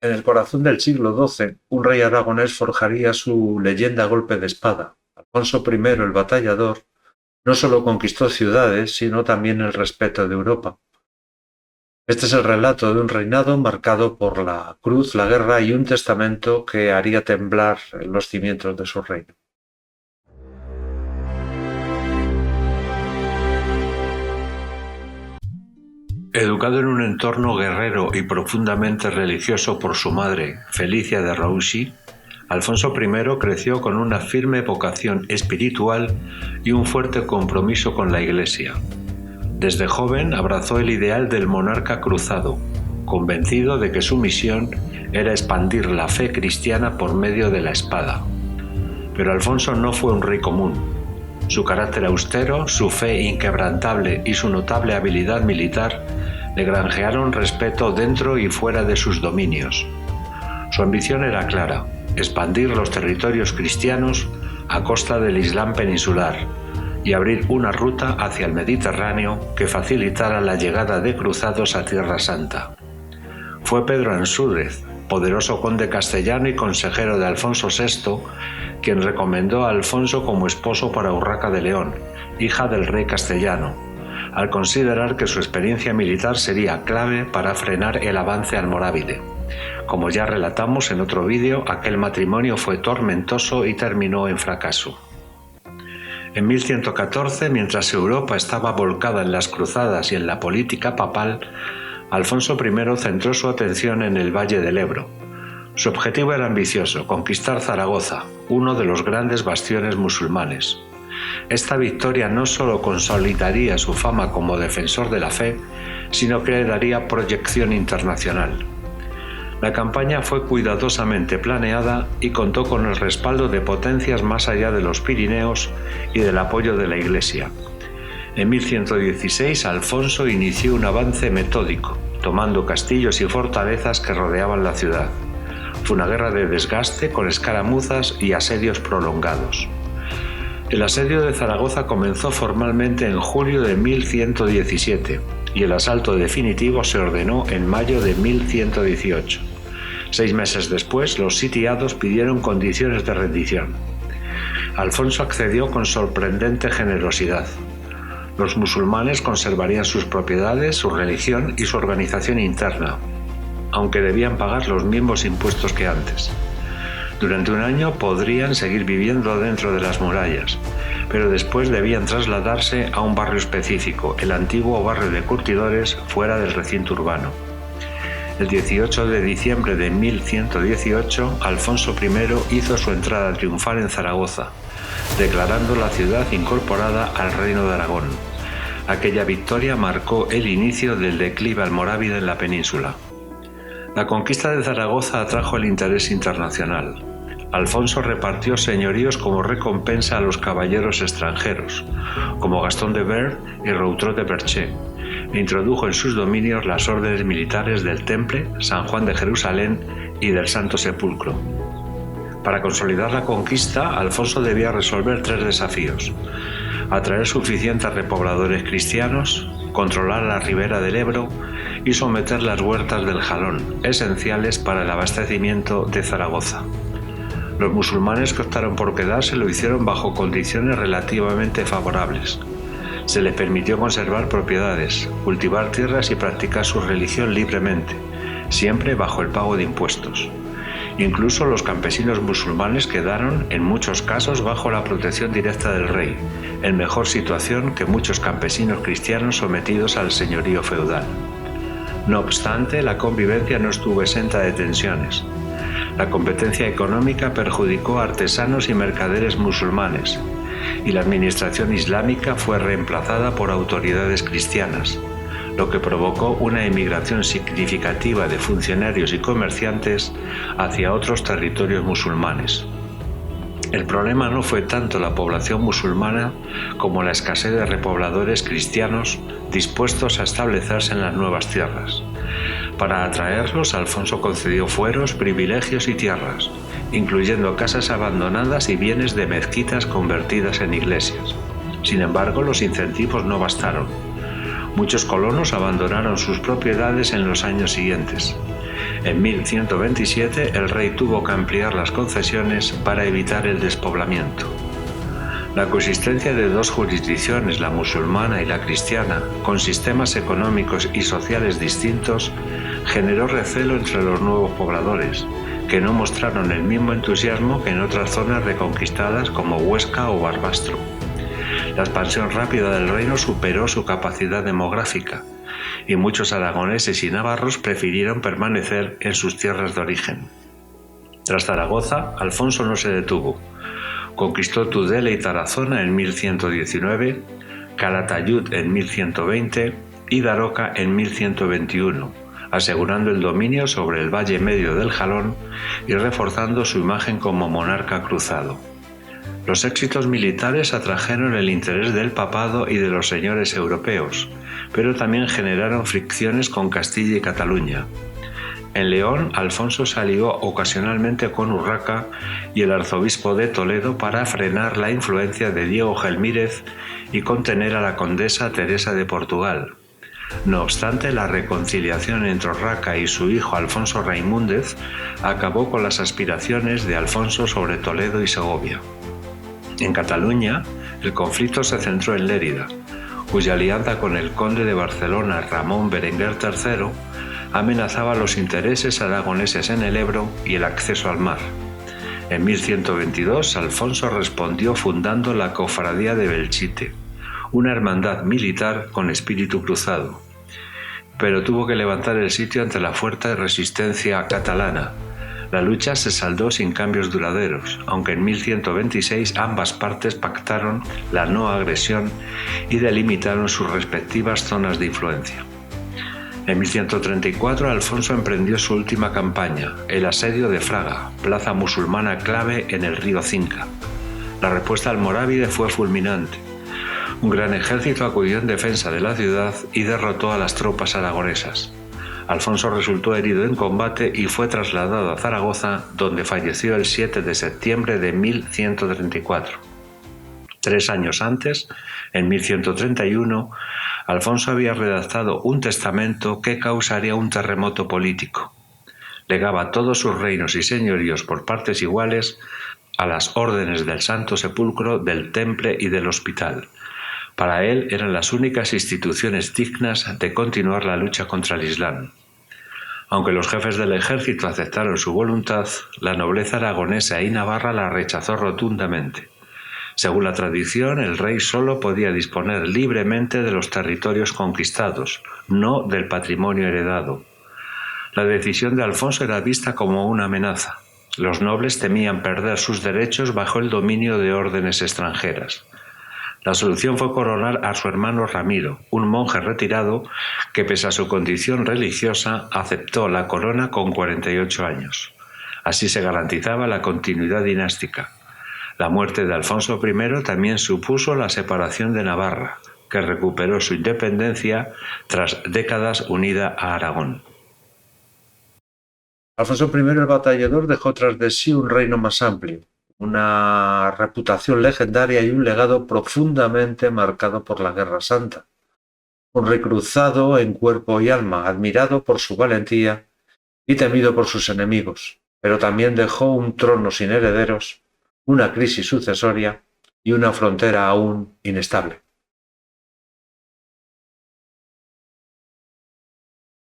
En el corazón del siglo XII, un rey aragonés forjaría su leyenda a golpe de espada. Alfonso I el Batallador no solo conquistó ciudades, sino también el respeto de Europa. Este es el relato de un reinado marcado por la cruz, la guerra y un testamento que haría temblar los cimientos de su reino. Educado en un entorno guerrero y profundamente religioso por su madre, Felicia de Roucy, Alfonso I creció con una firme vocación espiritual y un fuerte compromiso con la Iglesia. Desde joven abrazó el ideal del monarca cruzado, convencido de que su misión era expandir la fe cristiana por medio de la espada. Pero Alfonso no fue un rey común. Su carácter austero, su fe inquebrantable y su notable habilidad militar le granjearon respeto dentro y fuera de sus dominios. Su ambición era clara: expandir los territorios cristianos a costa del Islam peninsular y abrir una ruta hacia el Mediterráneo que facilitara la llegada de cruzados a Tierra Santa. Fue Pedro Ansúrez, poderoso conde castellano y consejero de Alfonso VI, quien recomendó a Alfonso como esposo para Urraca de León, hija del rey castellano, al considerar que su experiencia militar sería clave para frenar el avance almorávide. Como ya relatamos en otro vídeo, aquel matrimonio fue tormentoso y terminó en fracaso. En 1114, mientras Europa estaba volcada en las cruzadas y en la política papal, Alfonso I centró su atención en el Valle del Ebro. Su objetivo era ambicioso: conquistar Zaragoza, uno de los grandes bastiones musulmanes. Esta victoria no solo consolidaría su fama como defensor de la fe, sino que le daría proyección internacional. La campaña fue cuidadosamente planeada y contó con el respaldo de potencias más allá de los Pirineos y del apoyo de la Iglesia. En 1116, Alfonso inició un avance metódico, tomando castillos y fortalezas que rodeaban la ciudad. Fue una guerra de desgaste con escaramuzas y asedios prolongados. El asedio de Zaragoza comenzó formalmente en julio de 1117 y el asalto definitivo se ordenó en mayo de 1118. 6 meses después, los sitiados pidieron condiciones de rendición. Alfonso accedió con sorprendente generosidad. Los musulmanes conservarían sus propiedades, su religión y su organización interna, aunque debían pagar los mismos impuestos que antes. Durante un año podrían seguir viviendo dentro de las murallas, pero después debían trasladarse a un barrio específico, el antiguo barrio de curtidores, fuera del recinto urbano. El 18 de diciembre de 1118, Alfonso I hizo su entrada triunfal en Zaragoza, declarando la ciudad incorporada al Reino de Aragón. Aquella victoria marcó el inicio del declive almorávide en la península. La conquista de Zaragoza atrajo el interés internacional. Alfonso repartió señoríos como recompensa a los caballeros extranjeros, como Gastón de Bers y Routreau de Perche, e introdujo en sus dominios las órdenes militares del Temple, San Juan de Jerusalén y del Santo Sepulcro. Para consolidar la conquista, Alfonso debía resolver 3 desafíos: atraer suficientes repobladores cristianos, controlar la ribera del Ebro y someter las huertas del Jalón, esenciales para el abastecimiento de Zaragoza. Los musulmanes que optaron por quedarse lo hicieron bajo condiciones relativamente favorables. Se les permitió conservar propiedades, cultivar tierras y practicar su religión libremente, siempre bajo el pago de impuestos. Incluso los campesinos musulmanes quedaron, en muchos casos, bajo la protección directa del rey, en mejor situación que muchos campesinos cristianos sometidos al señorío feudal. No obstante, la convivencia no estuvo exenta de tensiones. La competencia económica perjudicó a artesanos y mercaderes musulmanes, y la administración islámica fue reemplazada por autoridades cristianas, lo que provocó una emigración significativa de funcionarios y comerciantes hacia otros territorios musulmanes. El problema no fue tanto la población musulmana como la escasez de repobladores cristianos dispuestos a establecerse en las nuevas tierras. Para atraerlos, Alfonso concedió fueros, privilegios y tierras, incluyendo casas abandonadas y bienes de mezquitas convertidas en iglesias. Sin embargo, los incentivos no bastaron. Muchos colonos abandonaron sus propiedades en los años siguientes. En 1127 el rey tuvo que ampliar las concesiones para evitar el despoblamiento. La coexistencia de dos jurisdicciones, la musulmana y la cristiana, con sistemas económicos y sociales distintos, generó recelo entre los nuevos pobladores, que no mostraron el mismo entusiasmo que en otras zonas reconquistadas como Huesca o Barbastro. La expansión rápida del reino superó su capacidad demográfica, y muchos aragoneses y navarros prefirieron permanecer en sus tierras de origen. Tras Zaragoza, Alfonso no se detuvo. Conquistó Tudela y Tarazona en 1119, Calatayud en 1120 y Daroca en 1121, asegurando el dominio sobre el valle medio del Jalón y reforzando su imagen como monarca cruzado. Los éxitos militares atrajeron el interés del papado y de los señores europeos, pero también generaron fricciones con Castilla y Cataluña. En León, Alfonso se alió ocasionalmente con Urraca y el arzobispo de Toledo para frenar la influencia de Diego Gelmírez y contener a la condesa Teresa de Portugal. No obstante, la reconciliación entre Urraca y su hijo Alfonso Raimúndez acabó con las aspiraciones de Alfonso sobre Toledo y Segovia. En Cataluña, el conflicto se centró en Lérida, cuya alianza con el conde de Barcelona Ramón Berenguer III amenazaba los intereses aragoneses en el Ebro y el acceso al mar. En 1122, Alfonso respondió fundando la Cofradía de Belchite, una hermandad militar con espíritu cruzado, pero tuvo que levantar el sitio ante la fuerte resistencia catalana. La lucha se saldó sin cambios duraderos, aunque en 1126 ambas partes pactaron la no agresión y delimitaron sus respectivas zonas de influencia. En 1134 Alfonso emprendió su última campaña, el asedio de Fraga, plaza musulmana clave en el río Cinca. La respuesta almorávide fue fulminante. Un gran ejército acudió en defensa de la ciudad y derrotó a las tropas aragonesas. Alfonso resultó herido en combate y fue trasladado a Zaragoza, donde falleció el 7 de septiembre de 1134. 3 años antes, en 1131, Alfonso había redactado un testamento que causaría un terremoto político. Legaba todos sus reinos y señoríos por partes iguales a las órdenes del Santo Sepulcro, del Temple y del Hospital. Para él eran las únicas instituciones dignas de continuar la lucha contra el Islam. Aunque los jefes del ejército aceptaron su voluntad, la nobleza aragonesa y navarra la rechazó rotundamente. Según la tradición, el rey solo podía disponer libremente de los territorios conquistados, no del patrimonio heredado. La decisión de Alfonso era vista como una amenaza. Los nobles temían perder sus derechos bajo el dominio de órdenes extranjeras. La solución fue coronar a su hermano Ramiro, un monje retirado que, pese a su condición religiosa, aceptó la corona con 48 años. Así se garantizaba la continuidad dinástica. La muerte de Alfonso I también supuso la separación de Navarra, que recuperó su independencia tras décadas unida a Aragón. Alfonso I el Batallador dejó tras de sí un reino más amplio, una reputación legendaria y un legado profundamente marcado por la Guerra Santa. Un rey cruzado en cuerpo y alma, admirado por su valentía y temido por sus enemigos, pero también dejó un trono sin herederos, una crisis sucesoria y una frontera aún inestable.